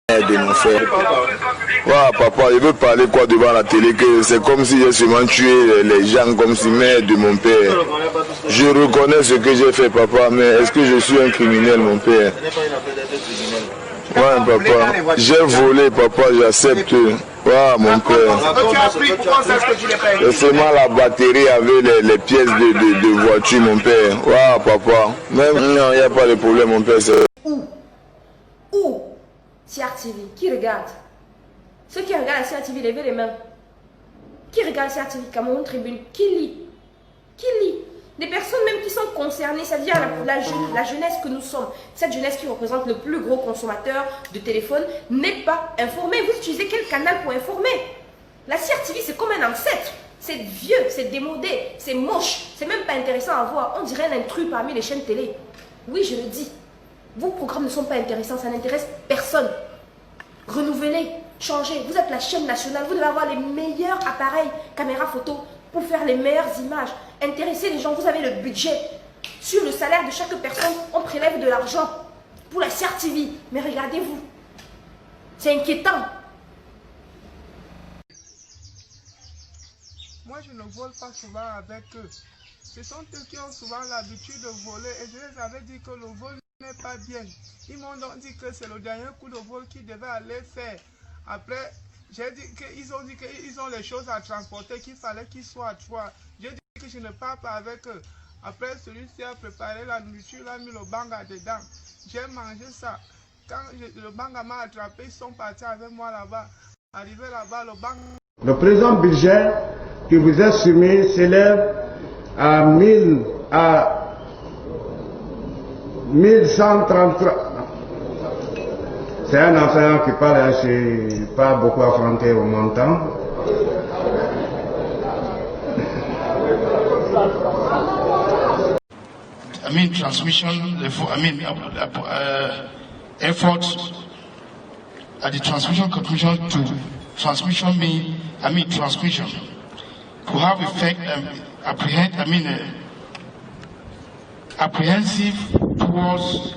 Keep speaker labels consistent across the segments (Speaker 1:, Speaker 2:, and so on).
Speaker 1: de mon frère. Ouais, papa, il veut parler quoi devant la télé, que c'est comme si j'ai seulement tué les gens, comme si mère de mon père. Je reconnais ce que j'ai fait, papa, mais est-ce que je suis un criminel, mon père? Ouais, papa, j'ai volé, papa, j'accepte. Ouais, mon père. C'est seulement la batterie avec les pièces de voiture, mon père. Ouais, papa. Même non, il n'y a pas de problème, mon père.
Speaker 2: Où CRTV, qui regarde? Ceux qui regardent CRTV, levez les mains. Qui regarde CRTV, Cameroun Tribune? Qui lit? Qui lit? Des personnes même qui sont concernées, c'est-à-dire la jeunesse que nous sommes, cette jeunesse qui représente le plus gros consommateur de téléphone, n'est pas informée. Vous utilisez quel canal pour informer? La CRTV, c'est comme un ancêtre. C'est vieux, c'est démodé, c'est moche, c'est même pas intéressant à voir. On dirait un intrus parmi les chaînes télé. Oui, je le dis. Vos programmes ne sont pas intéressants, ça n'intéresse personne. Renouvelez, changez. Vous êtes la chaîne nationale, vous devez avoir les meilleurs appareils, caméra photo, pour faire les meilleures images. Intéressez les gens, vous avez le budget. Sur le salaire de chaque personne, on prélève de l'argent pour la CRTV. Mais regardez-vous, c'est inquiétant.
Speaker 3: Moi, je ne vole pas souvent avec eux. Ce sont eux qui ont souvent l'habitude de voler et je les avais dit que le vol n'est pas bien. Ils m'ont donc dit que c'est le dernier coup de vol qu'ils devaient aller faire. Après, j'ai dit qu'ils ont dit qu'ils ont les choses à transporter, qu'il fallait qu'ils soient à 3. J'ai dit que je ne pars pas avec eux. Après, celui-ci a préparé la nourriture, il a mis le banga dedans. J'ai mangé ça. Quand le banga m'a attrapé, ils sont partis avec moi là-bas. Arrivé là-bas, le banga...
Speaker 4: Le présent budget que vous avez soumis s'élève à 1133. C'est un enseignant qui parle, je ne suis pas beaucoup affronté au montant.
Speaker 5: Transmission, efforts at the transmission conclusion to transmission transmission to have effect apprehensive towards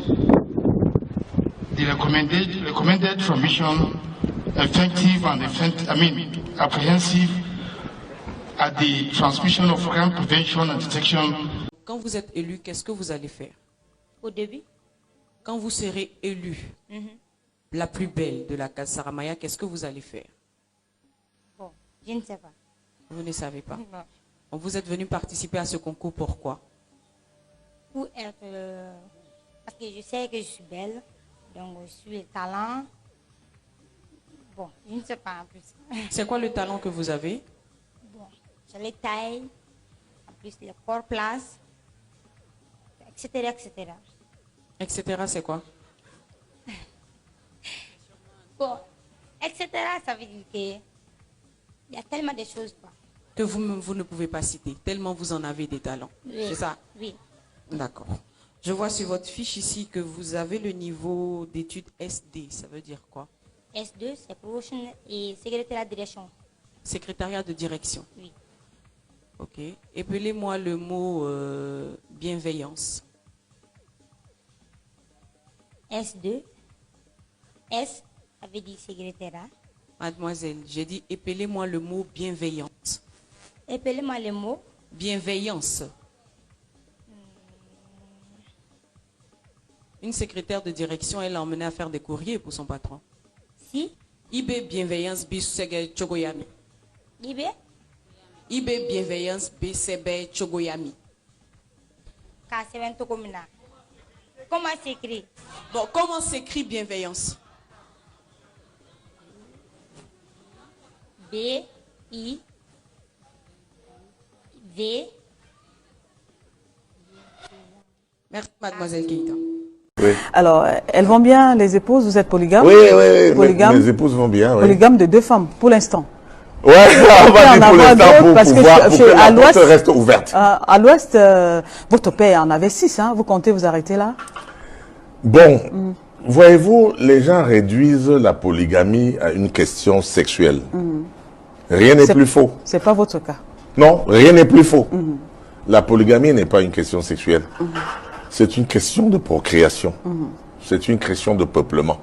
Speaker 5: the recommended transmission, effective and apprehensive at the transmission of crime prevention and detection.
Speaker 6: Quand vous êtes élu, qu'est-ce que vous allez faire?
Speaker 7: Au début?
Speaker 6: Quand vous serez élu, la plus belle de la case Saramaya, qu'est-ce que vous allez faire?
Speaker 7: Bon, je ne sais pas.
Speaker 6: Vous ne savez pas?
Speaker 7: Non.
Speaker 6: Vous êtes venu participer à ce concours, pourquoi?
Speaker 7: Pour être... parce que je sais que je suis belle, donc je suis le talent. Bon, je ne sais pas en plus.
Speaker 6: C'est quoi le talent que vous avez?
Speaker 7: Bon, j'ai les tailles, en plus le corps place, etc., etc.
Speaker 6: Etc., c'est quoi?
Speaker 7: Bon, etc., ça veut dire qu'il y a tellement de choses, quoi.
Speaker 6: Que vous ne pouvez pas citer, tellement vous en avez des talents.
Speaker 7: Oui.
Speaker 6: C'est ça?
Speaker 7: Oui.
Speaker 6: D'accord. Je vois sur votre fiche ici que vous avez le niveau d'études SD. Ça veut dire quoi?
Speaker 7: S2, c'est promotion et secrétariat de direction.
Speaker 6: Secrétariat de direction.
Speaker 7: Oui.
Speaker 6: Ok. Épelez-moi le mot bienveillance.
Speaker 7: S2. S, ça veut dire secrétariat.
Speaker 6: Mademoiselle, j'ai dit épelez-moi le mot bienveillance.
Speaker 7: Épelez-moi le mot.
Speaker 6: Bienveillance. Une secrétaire de direction, elle l'a emmené à faire des courriers pour son patron.
Speaker 7: Si.
Speaker 6: IB bienveillance bisege chogoyami.
Speaker 7: IB.
Speaker 6: IB bienveillance bisebe chogoyami.
Speaker 7: Comment s'écrit?
Speaker 6: Bon, comment s'écrit bienveillance?
Speaker 7: B-I-V.
Speaker 6: Merci, mademoiselle Keita.
Speaker 8: Oui.
Speaker 9: Alors, elles vont bien, les épouses, vous êtes polygame?
Speaker 8: Oui, oui,
Speaker 9: polygame,
Speaker 8: mes épouses vont bien. Oui.
Speaker 9: Polygame de 2 femmes, pour l'instant.
Speaker 8: Ouais, on va dire pour l'instant,
Speaker 9: parce
Speaker 8: pour que la porte reste ouverte.
Speaker 9: À l'ouest, votre père en avait 6, hein, vous comptez vous arrêter là?
Speaker 8: Bon, voyez-vous, les gens réduisent la polygamie à une question sexuelle. Rien n'est plus faux.
Speaker 9: C'est pas votre cas.
Speaker 8: Non, rien n'est plus faux. La polygamie n'est pas une question sexuelle. C'est une question de procréation. C'est une question de peuplement.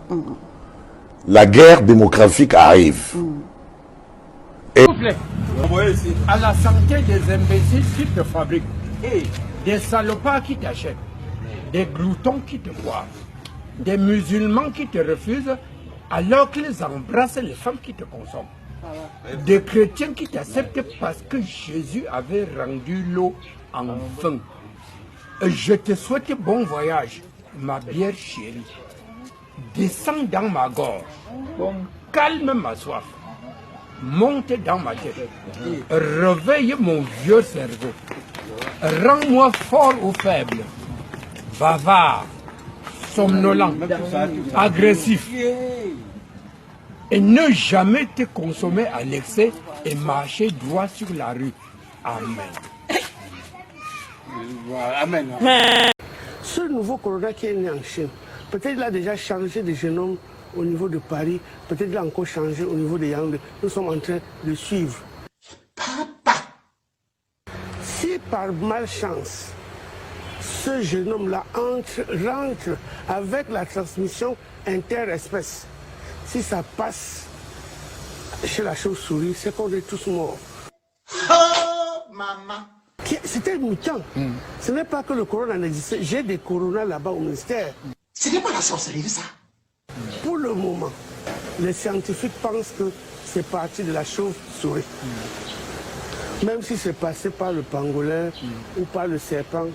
Speaker 8: la guerre démographique arrive.
Speaker 10: S'il vous plaît, à la santé des imbéciles qui te fabriquent, et des salopards qui t'achètent, des gloutons qui te boivent, des musulmans qui te refusent alors qu'ils embrassent les femmes qui te consomment, des chrétiens qui t'acceptent parce que Jésus avait rendu l'eau en vin. Je te souhaite bon voyage, ma bière chérie. Descends dans ma gorge, calme ma soif, monte dans ma tête, réveille mon vieux cerveau, rends-moi fort ou faible, bavard, somnolent, agressif, et ne jamais te consommer à l'excès et marcher droit sur la rue. Amen.
Speaker 11: Amen. Ce nouveau corona qui est né en Chine, peut-être il a déjà changé de génome au niveau de Paris, peut-être il a encore changé au niveau de Yaoundé. Nous sommes en train de suivre. Papa! Si par malchance, ce génome-là rentre avec la transmission interespèce, si ça passe chez la chauve-souris, c'est qu'on est tous morts. Oh, maman! C'était mutant. Ce n'est pas que le corona n'existait. J'ai des coronas là-bas au ministère. Ce n'est pas la sorcellerie, ça. Pour le moment, les scientifiques pensent que c'est parti de la chauve-souris. Même si c'est passé par le pangolin ou par le serpent.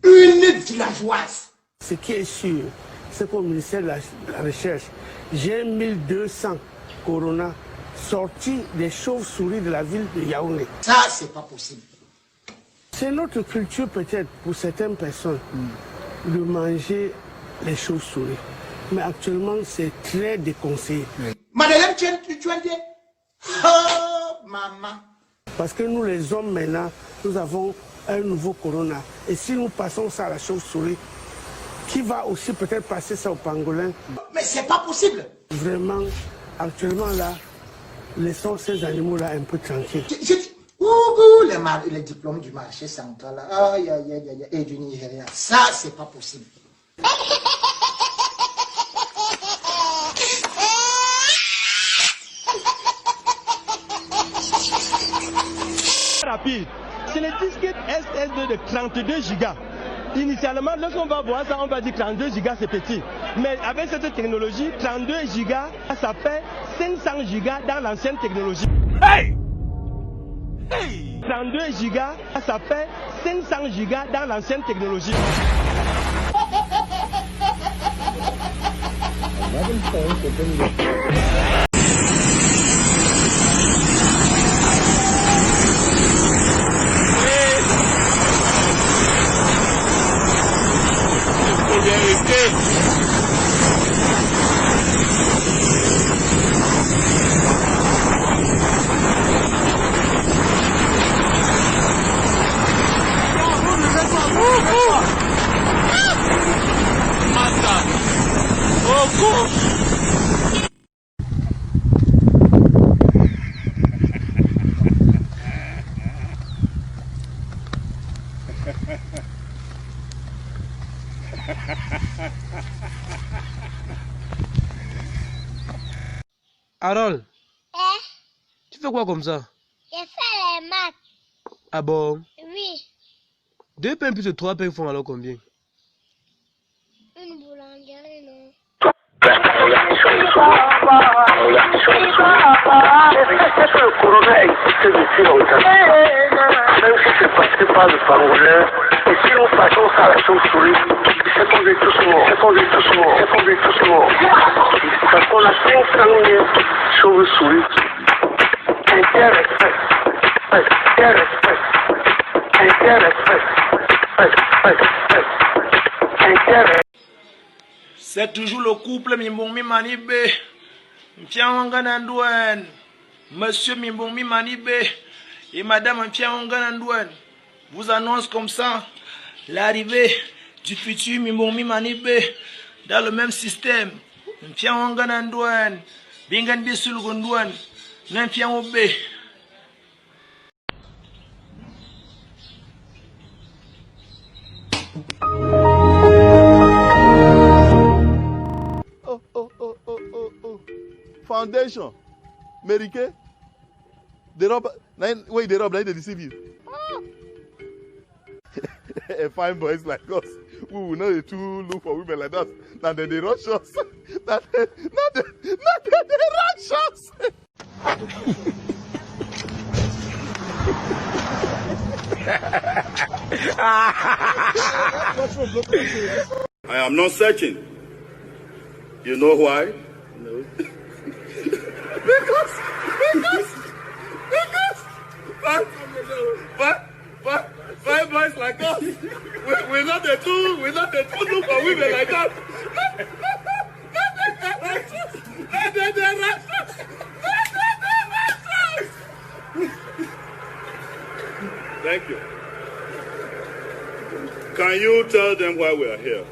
Speaker 11: Une villageoise. Ce qui est sûr, c'est qu'au ministère de la Recherche, j'ai 1200 coronas sortis des chauves-souris de la ville de Yaoundé. Ça, c'est pas possible. C'est notre culture peut-être pour certaines personnes de manger les chauves-souris. Mais actuellement, c'est très déconseillé. Madeleine, tu as dit? Oh, maman. Parce que nous, les hommes, maintenant, nous avons un nouveau corona. Et si nous passons ça à la chauve-souris, qui va aussi peut-être passer ça au pangolin? Mais c'est pas possible. Vraiment, actuellement, là, laissons ces animaux-là un peu tranquilles. Les diplômes du marché central, et du Nigeria, ça, c'est pas possible.
Speaker 12: Rapide. C'est le disque SSD de 32 gigas. Initialement, lorsqu'on va voir ça, on va dire 32 gigas c'est petit. Mais avec cette technologie, 32 gigas, ça fait 500 gigas dans l'ancienne technologie. Hey! Hey! 32 gigas, ça fait 500 gigas dans l'ancienne technologie.
Speaker 13: Harold, tu fais quoi comme ça?
Speaker 14: J'ai fait les maths.
Speaker 13: Ah bon?
Speaker 14: Oui.
Speaker 13: 2 pains plus de 3 pains font alors combien?
Speaker 14: Une boulangerie, non?
Speaker 11: Est-ce que le corona existe depuis longtemps? Même si c'est passé par le pangolin, et si nous passons ça à la chauve-souris, c'est qu'on est tous morts. C'est qu'on est tous morts. C'est qu'on est tous morts. Parce qu'on a 500 000 chauves-souris. Interespèce. Interespèce. Interespèce. Interespèce.
Speaker 15: C'est toujours le couple Mimbongmi Manibé. Mpianganandouane. Monsieur Mimbongmi Manibé et Madame Mpianganandouane vous annonce comme ça l'arrivée du futur Mimbongmi Manibé dans le même système. Mpianganandouane. Bingan Bisulgondouane. N'impianobé.
Speaker 16: foundation, Merike. They rob, wait, they rob, they deceive you. A fine boys like us, we will not too look for women like that. Now they rush us. Now they rush us.
Speaker 17: I am not searching. You know why? No. because five boys like us, we're not the two look for women like that. Thank you. Can you tell them why we are here?